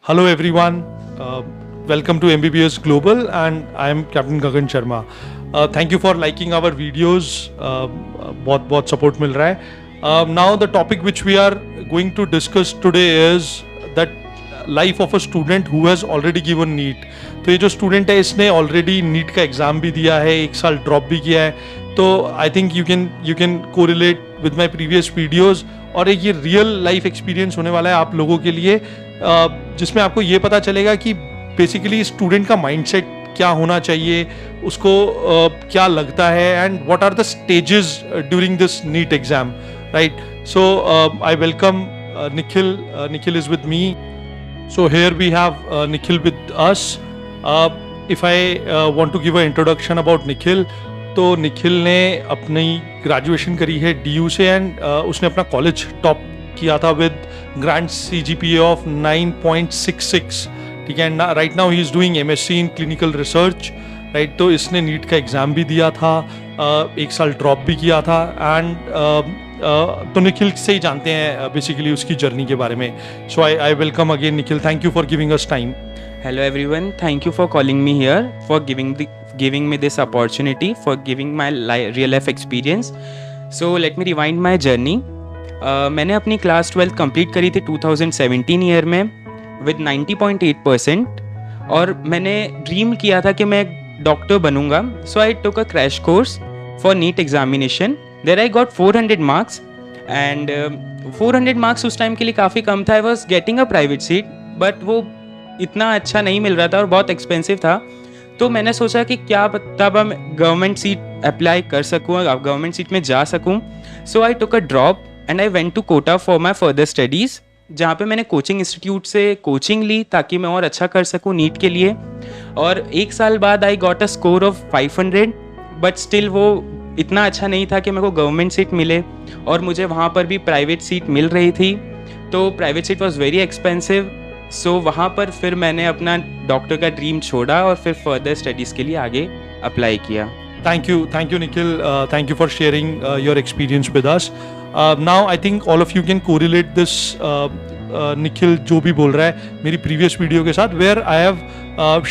Hello everyone, welcome to MBBS Global and I am Captain Gagan Sharma. Thank you for liking our videos. बहुत support मिल रहा है. Now the topic which we are going to discuss today is that life of a student who has already given NEET. तो ये जो student है इसने already NEET का exam भी दिया है, एक साल drop भी किया है. तो I think you can correlate with my previous videos और एक ये real life experience होने वाला है आप लोगों के लिए, जिसमें आपको ये पता चलेगा कि बेसिकली स्टूडेंट का माइंडसेट क्या होना चाहिए, उसको क्या लगता है and what are the stages during this NEET exam, right. So I welcome Nikhil is with me. So here we have Nikhil with us. If I want to give a introduction about Nikhil, तो निखिल ने अपनी ग्रेजुएशन करी है DU से and उसने अपना college top किया था विद ग्रैंड CGPA ऑफ 9.66. ठीक है. Right now he is doing MSc in clinical research, right. तो इसने नीट का एग्जाम भी दिया था, एक साल ड्रॉप भी किया था एंड तो निखिल से ही जानते हैं बेसिकली उसकी जर्नी के बारे में. So I welcome again Nikhil. Thank you for giving us time. Hello everyone, thank you for calling me here, for giving me this opportunity, for giving my real life experience. So let me rewind my journey. मैंने अपनी class 12 complete करी थी 2017 year में with 90.8% और मैंने dream किया था कि मैं डॉक्टर बनूंगा. So I took a crash course for NEET examination. There I got 400 marks and 400 marks उस टाइम के लिए काफ़ी कम था. I was getting a private seat but वो इतना अच्छा नहीं मिल रहा था और बहुत एक्सपेंसिव था. तो मैंने सोचा कि क्या तब मैं गवर्नमेंट सीट अप्लाई कर सकूँ, गवर्नमेंट सीट में जा सकूँ. So I took a drop and I went to Kota for my further studies, जहाँ पे मैंने कोचिंग इंस्टीट्यूट से कोचिंग ली ताकि मैं और अच्छा कर सकूँ नीट के लिए. और एक साल बाद I got a score of 500 but still वो इतना अच्छा नहीं था कि मेरे को गवर्नमेंट सीट मिले और मुझे वहाँ पर भी प्राइवेट सीट मिल रही थी. तो private seat was very expensive. So वहाँ पर फिर मैंने अपना डॉक्टर का ड्रीम छोड़ा और फिर फर्दर स्टडीज़ के लिए आगे अप्लाई किया. Thank you Nikhil. Thank you for sharing your experience with us. Now I think all of you can correlate this Nikhil जो भी बोल रहा है मेरी previous वीडियो के साथ, where I have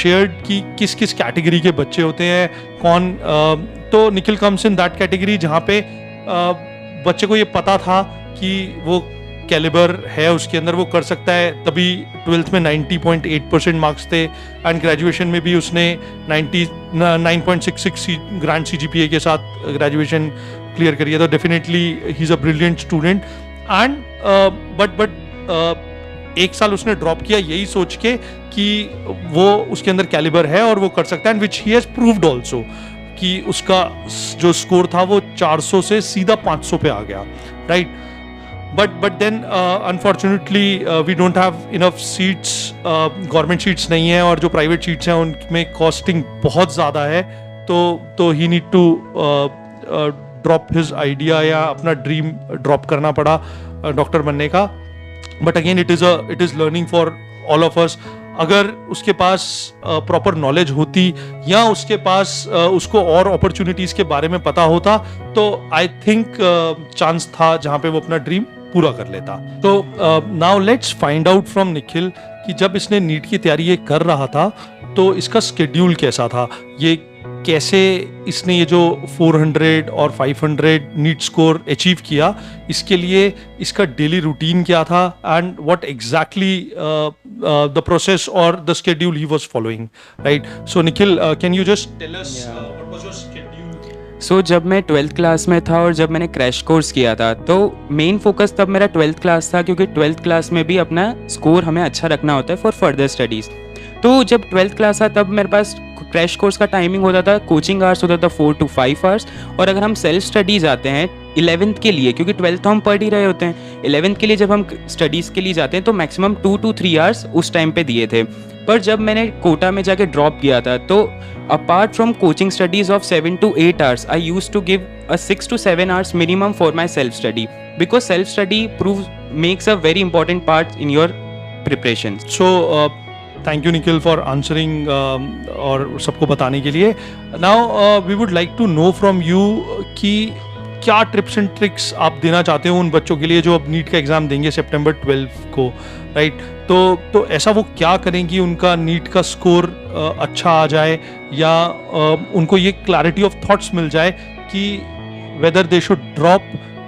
shared कि किस किस कैटेगरी के बच्चे होते हैं कौन. तो Nikhil comes in that category जहाँ पे बच्चे को ये पता था कि वो कैलिबर है उसके अंदर, वो कर सकता है. तभी 12th में 90.8% मार्क्स थे एंड ग्रेजुएशन में भी उसने 9.66 ग्रैंड CGPA के साथ ग्रेजुएशन क्लियर करी है. तो definitely he is a brilliant student and but एक साल उसने ड्रॉप किया यही सोच के कि वो उसके अंदर कैलिबर है और वो कर सकता है, and which he has proved also कि उसका जो स्कोर था वो 400 से सीधा 500 पे आ गया, right. But then unfortunately we don't have enough seats. Government seats नहीं है और जो private seats हैं उनमें costing बहुत ज़्यादा है. तो he need to drop his idea या अपना dream drop करना पड़ा डॉक्टर बनने का. But again it is learning for all of us. अगर उसके पास प्रॉपर नॉलेज होती या उसके पास उसको और अपॉर्चुनिटीज़ के बारे में पता होता तो आई थिंक चांस था जहाँ पे वो अपना ड्रीम पूरा कर लेता. तो now let's find out from Nikhil कि जब इसने नीट की तैयारी ये कर रहा था तो इसका स्केड्यूल कैसा था, ये कैसे इसने ये जो 400 और 500 नीट स्कोर अचीव किया, इसके लिए इसका डेली रूटीन क्या था and what exactly the process और the schedule he was following, right. So Nikhil, can you just tell us what was your schedule? So जब मैं 12th क्लास में था और जब मैंने क्रैश कोर्स किया था तो मेन फोकस तब मेरा 12th क्लास था, क्योंकि 12th क्लास में भी अपना स्कोर हमें अच्छा रखना होता है फॉर फर्दर स्टडीज़. तो जब 12th क्लास था तब मेरे पास क्रैश कोर्स का टाइमिंग होता था, कोचिंग आवर्स होता था 4 to 5 आवर्स. और अगर हम सेल्फ स्टडीज़ आते हैं 11th के लिए, क्योंकि 12th तो हम पढ़ ही रहे होते हैं, 11th के लिए जब हम स्टडीज़ के लिए जाते हैं तो मैक्सिमम 2 to 3 आवर्स उस टाइम पे दिए थे. पर जब मैंने कोटा में जाके ड्रॉप किया था तो apart from coaching studies of 7 to 8 hours I use to give a 6 to 7 hours minimum for my self study, because self study makes a very important part in your preparation. So thank you Nikhil for answering और सबको बताने के लिए. Now we would like to know from you कि क्या tips and tricks आप देना चाहते हो उन बच्चों के लिए जो अब नीट का एग्ज़ाम देंगे सितंबर 12 को, राइट. तो ऐसा वो क्या करें कि उनका नीट का स्कोर अच्छा आ जाए, या उनको ये क्लैरिटी ऑफ थॉट्स मिल जाए कि वेदर दे शुड ड्रॉप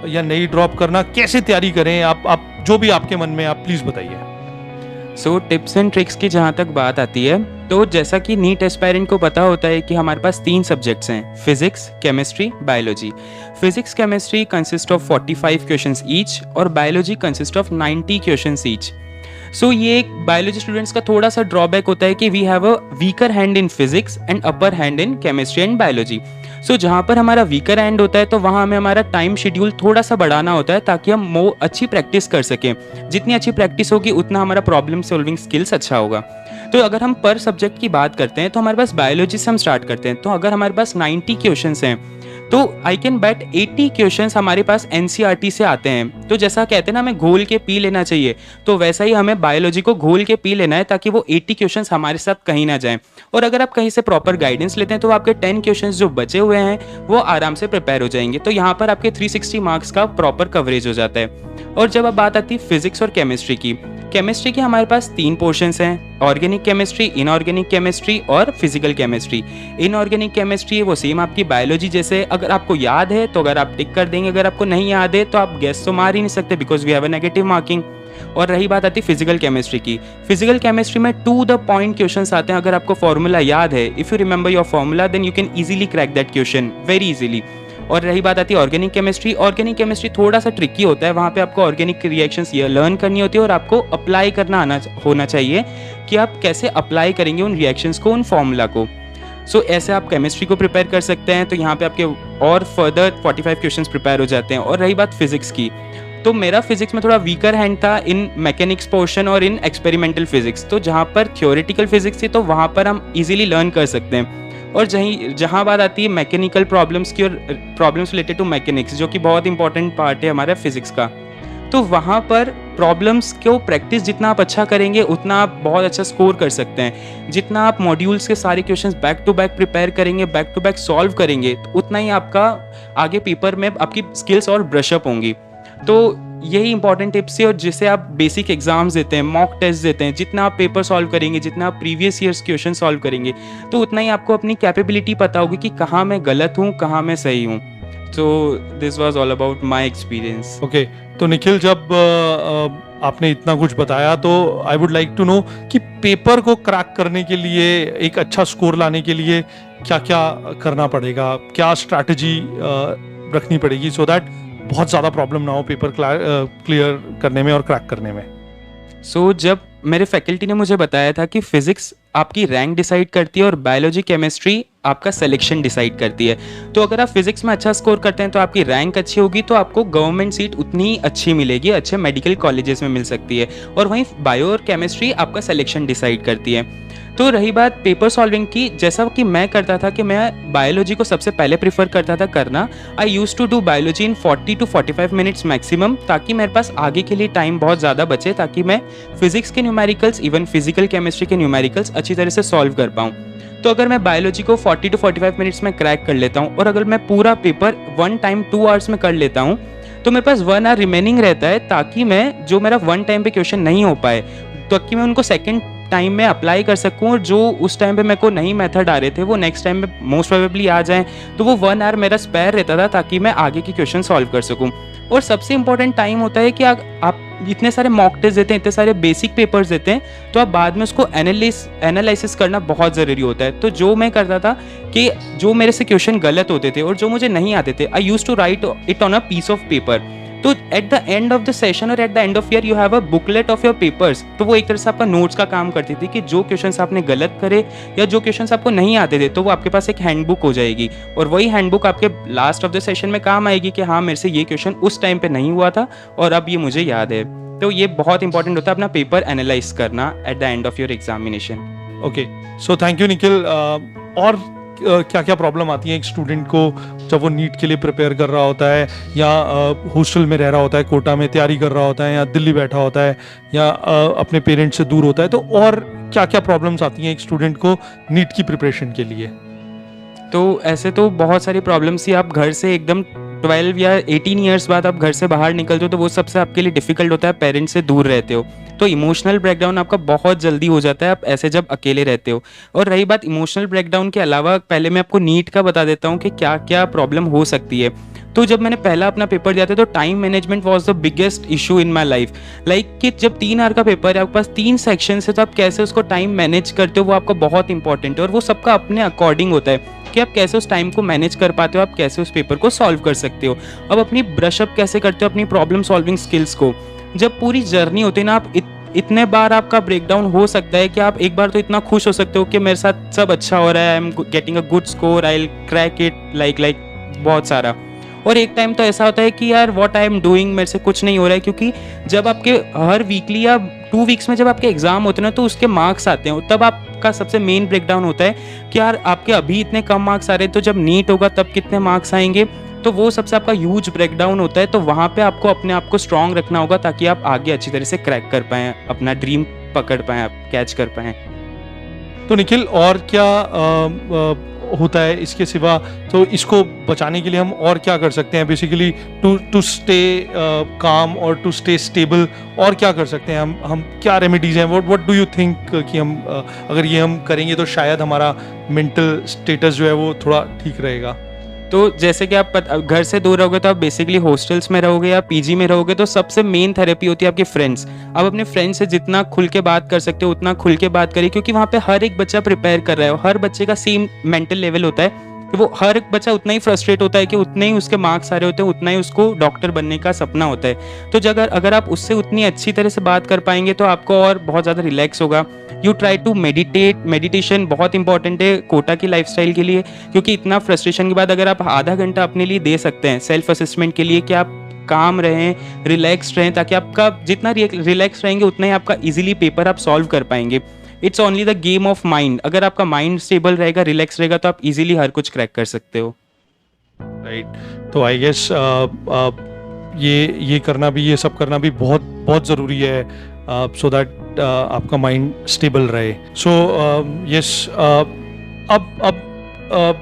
या नहीं ड्रॉप करना, कैसे तैयारी करें? आप जो भी आपके मन में, आप प्लीज़ बताइए। सो टिप्स एंड ट्रिक्स की जहाँ तक बात आती है, तो जैसा कि नीट एस्पायरेंट को पता होता है कि हमारे पास 3 सब्जेक्ट्स हैं, physics, chemistry, biology. Physics chemistry consist of 45 questions each और biology consist of 90 questions each. So ये एक बायोलॉजी स्टूडेंट्स का थोड़ा सा ड्रॉबैक होता है कि we have a weaker hand in physics and upper hand in chemistry and biology. So जहाँ पर हमारा वीकर हैंड होता है तो वहाँ हमें हमारा टाइम शेड्यूल थोड़ा सा बढ़ाना होता है ताकि हम अच्छी प्रैक्टिस कर सकें। जितनी अच्छी प्रैक्टिस होगी उतना हमारा प्रॉब्लम सॉल्विंग स्किल्स अच्छा होगा। तो अगर हम पर सब्जेक्ट की बात करते हैं तो हमारे पास बायोलॉजी से हम स्टार्ट करते हैं। तो अगर हमारे पास 90 क्वेश्चंस हैं तो आई कैन बेट 80 क्वेश्चंस हमारे पास एनसीईआरटी से आते हैं। तो जैसा कहते हैं ना, हमें घोल के पी लेना चाहिए, तो वैसा ही हमें बायोलॉजी को घोल के पी लेना है ताकि वो 80 क्वेश्चंस हमारे साथ कहीं ना जाएं। और अगर आप कहीं से प्रॉपर गाइडेंस लेते हैं तो आपके 10 क्वेश्चंस जो बचे हुए हैं वो आराम से प्रिपेयर हो जाएंगे। तो यहाँ पर आपके 360 मार्क्स का प्रॉपर कवरेज हो जाता है। और जब अब बात आती है फिजिक्स और केमिस्ट्री की, केमिस्ट्री के हमारे पास 3 पोर्शंस हैं, ऑर्गेनिक केमिस्ट्री, इनऑर्गेनिक केमिस्ट्री और फिजिकल केमिस्ट्री। इनऑर्गेनिक केमिस्ट्री वो सेम आपकी बायोलॉजी जैसे, अगर आपको याद है तो अगर आप टिक कर देंगे, अगर आपको नहीं याद है तो आप गेस तो मार ही नहीं सकते because we have a negative marking. और रही बात आती है फिजिकल केमिस्ट्री की, फिजिकल केमिस्ट्री में टू द पॉइंट क्वेश्चंस आते हैं। अगर आपको फॉर्मूला याद है, if you remember your formula then you can easily crack that question very easily. और रही बात आती है ऑर्गेनिक केमिस्ट्री, ऑर्गेनिक केमिस्ट्री थोड़ा सा ट्रिकी होता है। वहाँ पे आपको ऑर्गेनिक रिएक्शंस ये लर्न करनी होती है और आपको अप्लाई करना होना चाहिए कि आप कैसे अप्लाई करेंगे उन रिएक्शंस को, उन फॉर्मूला को। सो ऐसे आप केमिस्ट्री को प्रिपेयर कर सकते हैं। तो यहाँ पे आपके और फर्दर 45 क्वेश्चंस प्रिपेयर हो जाते हैं। और रही बात फिजिक्स की, तो मेरा फिजिक्स में थोड़ा वीकर हैंड था इन मैकेनिक्स पोर्शन और इन एक्सपेरिमेंटल फिजिक्स। तो जहाँ पर थ्योरेटिकल फिजिक्स थी तो वहाँ पर हम इजीली लर्न कर सकते हैं। और जहाँ बात आती है मैकेनिकल प्रॉब्लम्स की और प्रॉब्लम्स रिलेटेड टू मैकेनिक्स, जो कि बहुत इंपॉर्टेंट पार्ट है हमारा फिजिक्स का, तो वहाँ पर प्रॉब्लम्स को प्रैक्टिस जितना आप अच्छा करेंगे उतना आप बहुत अच्छा स्कोर कर सकते हैं। जितना आप मॉड्यूल्स के सारे questions back to back prepare करेंगे, बैक टू बैक सॉल्व करेंगे, तो उतना ही आपका आगे पेपर में आपकी स्किल्स और ब्रशअप होंगी। तो यही इंपॉर्टेंट टिप्स है। और जिसे आप बेसिक एग्जाम्स देते हैं, मॉक टेस्ट देते हैं, जितना आप पेपर सॉल्व करेंगे, जितना आप प्रीवियस ईयर्स क्वेश्चन सॉल्व करेंगे, तो उतना ही आपको अपनी कैपेबिलिटी पता होगी कि कहाँ मैं गलत हूँ, कहाँ मैं सही हूँ। तो this was all about my experience. Okay, तो निखिल, जब आपने इतना कुछ बताया तो I would like to know कि पेपर को क्रैक करने के लिए, एक अच्छा स्कोर लाने के लिए क्या क्या करना पड़ेगा, क्या स्ट्रैटेजी रखनी पड़ेगी सो दैट बहुत ज़्यादा प्रॉब्लम ना हो पेपर क्लियर करने में और क्रैक करने में। सो जब मेरे फैकल्टी ने मुझे बताया था कि फिजिक्स आपकी रैंक डिसाइड करती है और बायोलॉजी केमिस्ट्री आपका सिलेक्शन डिसाइड करती है, तो अगर आप फिजिक्स में अच्छा स्कोर करते हैं तो आपकी रैंक अच्छी होगी, तो आपको गवर्नमेंट सीट उतनी ही अच्छी मिलेगी, अच्छे मेडिकल कॉलेजेस में मिल सकती है। और वहीं बायो और केमिस्ट्री आपका सिलेक्शन डिसाइड करती है। तो रही बात पेपर सॉल्विंग की, जैसा कि मैं करता था कि मैं बायोलॉजी को सबसे पहले प्रीफर करता था करना। I used to do biology in 40 to 45 minutes maximum, ताकि मेरे पास आगे के लिए टाइम बहुत ज़्यादा बचे, ताकि मैं फिजिक्स के न्यूमेरिकल्स, इवन फिजिकल केमिस्ट्री के न्यूमेरिकल्स अच्छी तरह से सॉल्व कर पाऊँ। तो अगर मैं बायोलॉजी को 40 to 45 मिनट्स में क्रैक कर लेता हूँ और अगर मैं पूरा पेपर 1 टाइम 2 आवर्स में कर लेता हूँ, तो मेरे पास 1 आवर रिमेनिंग रहता है, ताकि मैं जो मेरा 1 टाइम पे क्वेश्चन नहीं हो पाए, ताकि मैं उनको सेकेंड टाइम में अप्लाई कर सकूं और जो उस टाइम पे मेरे को नहीं मेथड आ रहे थे वो नेक्स्ट टाइम में मोस्ट प्रोबेबली आ जाएं। तो वो 1 आवर मेरा स्पेयर रहता था ताकि मैं आगे की क्वेश्चन सॉल्व कर सकूं। और सबसे इंपॉर्टेंट टाइम होता है कि आप इतने सारे मॉक टेस्ट देते हैं, इतने सारे बेसिक पेपर्स देते हैं, तो आप बाद में उसको एनालिसिस करना बहुत ज़रूरी होता है। तो जो मैं करता था कि जो मेरे से क्वेश्चन गलत होते थे और जो मुझे नहीं आते थे, I used to write it on a piece of paper. तो at the end of the session और at the end of year you have a booklet of your papers. तो वो एक तरह से आपका नोट्स का काम करती थी कि जो क्वेश्चंस आपने गलत करे या जो क्वेश्चंस आपको नहीं आते थे, तो वो आपके पास एक हैंडबुक हो जाएगी और वही हैंडबुक आपके लास्ट ऑफ द सेशन में काम आएगी कि हाँ, मेरे से ये क्वेश्चन उस टाइम पे नहीं हुआ था और अब ये मुझे याद है। तो ये बहुत इंपॉर्टेंट होता है अपना पेपर एनालाइज करना eight the end of your examination. Okay, so thank you Nikhil. और क्या क्या प्रॉब्लम आती है एक स्टूडेंट को जब वो नीट के लिए प्रिपेयर कर रहा होता है, या हॉस्टल में रह रहा होता है, कोटा में तैयारी कर रहा होता है, या दिल्ली बैठा होता है, या अपने पेरेंट्स से दूर होता है, तो और क्या क्या प्रॉब्लम्स आती हैं एक स्टूडेंट को नीट की प्रिपरेशन के लिए? तो ऐसे तो बहुत सारी प्रॉब्लम्स ही आप घर से एकदम 12 या 18 ईयर्स बाद आप घर से बाहर निकलते हो तो वो सबसे आपके लिए डिफिकल्ट होता है, पेरेंट्स से दूर रहते हो, तो इमोशनल ब्रेकडाउन आपका बहुत जल्दी हो जाता है आप ऐसे जब अकेले रहते हो। और रही बात इमोशनल ब्रेकडाउन के अलावा, पहले मैं आपको नीट का बता देता हूँ कि क्या क्या प्रॉब्लम हो सकती है। तो जब मैंने पहला अपना पेपर दिया था तो time management was the biggest issue in my life. Like कि जब 3 आवर का पेपर है, आपके पास 3 सेक्शन है, तो आप कैसे उसको टाइम मैनेज करते हो वो आपका बहुत इंपॉर्टेंट है। और वो सबका अपने अकॉर्डिंग होता है कि आप कैसे उस टाइम को मैनेज कर पाते हो, आप कैसे उस पेपर को सॉल्व कर सकते हो। अब अपनी ब्रश अप कैसे करते हो अपनी प्रॉब्लम सॉल्विंग स्किल्स को। जब पूरी जर्नी होती है ना, आप इतने बार आपका ब्रेकडाउन हो सकता है कि आप एक बार तो इतना खुश हो सकते हो कि मेरे साथ सब अच्छा हो रहा है, I am getting a good score, I will crack it, like बहुत सारा। और एक टाइम तो ऐसा होता है कि यार व्हाट आई एम डूइंग, मेरे से कुछ नहीं हो रहा है। क्योंकि जब आपके हर वीकली या 2 वीक्स में जब आपके एग्जाम होते हैं ना, तो उसके मार्क्स आते हैं, तब आपका सबसे मेन ब्रेकडाउन होता है कि यार आपके अभी इतने कम मार्क्स आ रहे हैं, तो जब नीट होगा तब कितने मार्क्स आएंगे। तो वो सबसे आपका ह्यूज ब्रेकडाउन होता है। तो वहाँ पे आपको अपने आप को स्ट्रांग रखना होगा ताकि आप आगे अच्छी तरह से क्रैक कर पाएँ, अपना ड्रीम पकड़ पाएँ, आप कैच कर पाएँ। तो निखिल, और क्या होता है इसके सिवा? तो इसको बचाने के लिए हम और क्या कर सकते हैं बेसिकली टू स्टे काम और टू स्टे स्टेबल? और क्या कर सकते हैं हम क्या रेमेडीज हैं? व्हाट डू यू थिंक कि हम अगर ये हम करेंगे तो शायद हमारा मेंटल स्टेटस जो है वो थोड़ा ठीक रहेगा? तो जैसे कि आप घर से दूर रहोगे तो आप बेसिकली हॉस्टल्स में रहोगे या पीजी में रहोगे, तो सबसे मेन थेरेपी होती है आपके फ्रेंड्स। आप अपने फ्रेंड्स से जितना खुल के बात कर सकते हो उतना खुल के बात करिए, क्योंकि वहाँ पे हर एक बच्चा प्रिपेयर कर रहा है, हर बच्चे का सेम मेंटल लेवल होता है कि वो हर एक बच्चा उतना ही फ्रस्ट्रेट होता है कि उतने ही उसके मार्क्स आ रहे होते हैं, उतना ही उसको डॉक्टर बनने का सपना होता है। तो अगर आप उससे उतनी अच्छी तरह से बात कर पाएंगे तो आपको और बहुत ज़्यादा रिलैक्स होगा। यू ट्राई टू मेडिटेशन बहुत इंपॉर्टेंट है कोटा की लाइफस्टाइल के लिए, क्योंकि इतना फ्रस्ट्रेशन के बाद अगर आप आधा घंटा अपने लिए दे सकते हैं सेल्फ असेसमेंट के लिए कि आप काम रहें, रिलैक्स रहें, ताकि आपका जितना रिलैक्स रहेंगे उतना ही आपका इजीली पेपर आप सॉल्व कर पाएंगे। It's only the game of mind. अगर आपका माइंड स्टेबल रहेगा, रिलैक्स रहेगा, तो आप इजीली हर कुछ क्रैक कर सकते हो। राइट। तो आई गेस ये करना भी, ये सब करना भी बहुत बहुत ज़रूरी है सो दैट आपका माइंड स्टेबल रहे। सो यस, अब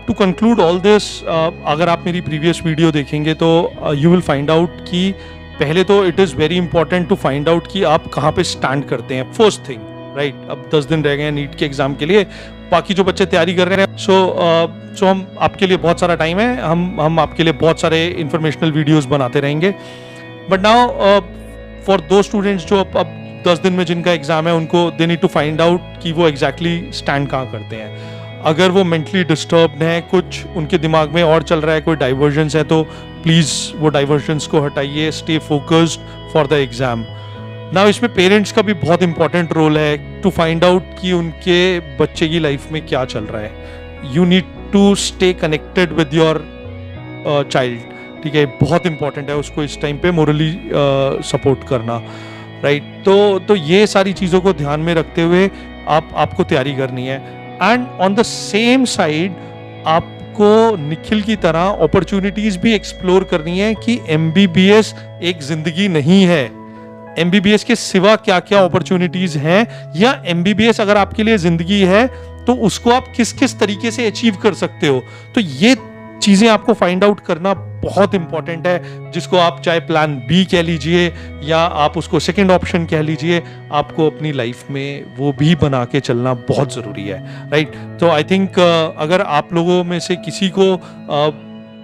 टू कंक्लूड ऑल दिस, अगर आप मेरी प्रीवियस वीडियो देखेंगे तो यू विल फाइंड आउट कि पहले तो it is very important to find out कि आप कहाँ पे स्टैंड करते हैं, फर्स्ट थिंग। राइट, अब 10 दिन रह गए हैं नीट के एग्जाम के लिए, बाकी जो बच्चे तैयारी कर रहे हैं, सो हम आपके लिए बहुत सारा टाइम है, हम आपके लिए बहुत सारे इंफॉर्मेशनल वीडियोस बनाते रहेंगे। But now for those students जो अब 10 दिन में जिनका एग्जाम है, उनको they need to find out कि वो एग्जैक्टली स्टैंड कहाँ करते हैं। अगर वो मेंटली डिस्टर्ब्ड हैं, कुछ उनके दिमाग में और चल रहा है, कोई डाइवर्जन्स है, तो प्लीज़ वो डाइवर्जन्स को हटाइए, stay focused for the exam. Now इसमें पेरेंट्स का भी बहुत इंपॉर्टेंट रोल है टू फाइंड आउट कि उनके बच्चे की लाइफ में क्या चल रहा है। You need to stay connected with your child, ठीक है? बहुत इंपॉर्टेंट है उसको इस टाइम पे मोरली सपोर्ट करना। राइट, तो ये सारी चीज़ों को ध्यान में रखते हुए आपको तैयारी करनी है। And on the same side आपको निखिल की तरह अपॉर्चुनिटीज भी एक्सप्लोर करनी है कि MBBS एक जिंदगी नहीं है। MBBS के सिवा क्या क्या अपॉर्चुनिटीज हैं, या MBBS अगर आपके लिए जिंदगी है तो उसको आप किस किस तरीके से अचीव कर सकते हो। तो ये चीजें आपको फाइंड आउट करना बहुत इंपॉर्टेंट है, जिसको आप चाहे प्लान B कह लीजिए या आप उसको सेकंड ऑप्शन कह लीजिए। आपको अपनी लाइफ में वो भी बना के चलना बहुत जरूरी है। राइट, तो आई थिंक अगर आप लोगों में से किसी को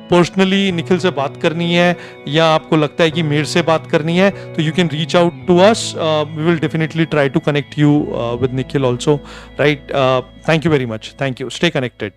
पर्सनली निखिल से बात करनी है या आपको लगता है कि मेरे से बात करनी है, तो you can reach out to us. We will definitely try to connect you with Nikhil also. Right, thank you very much, thank you, stay connected.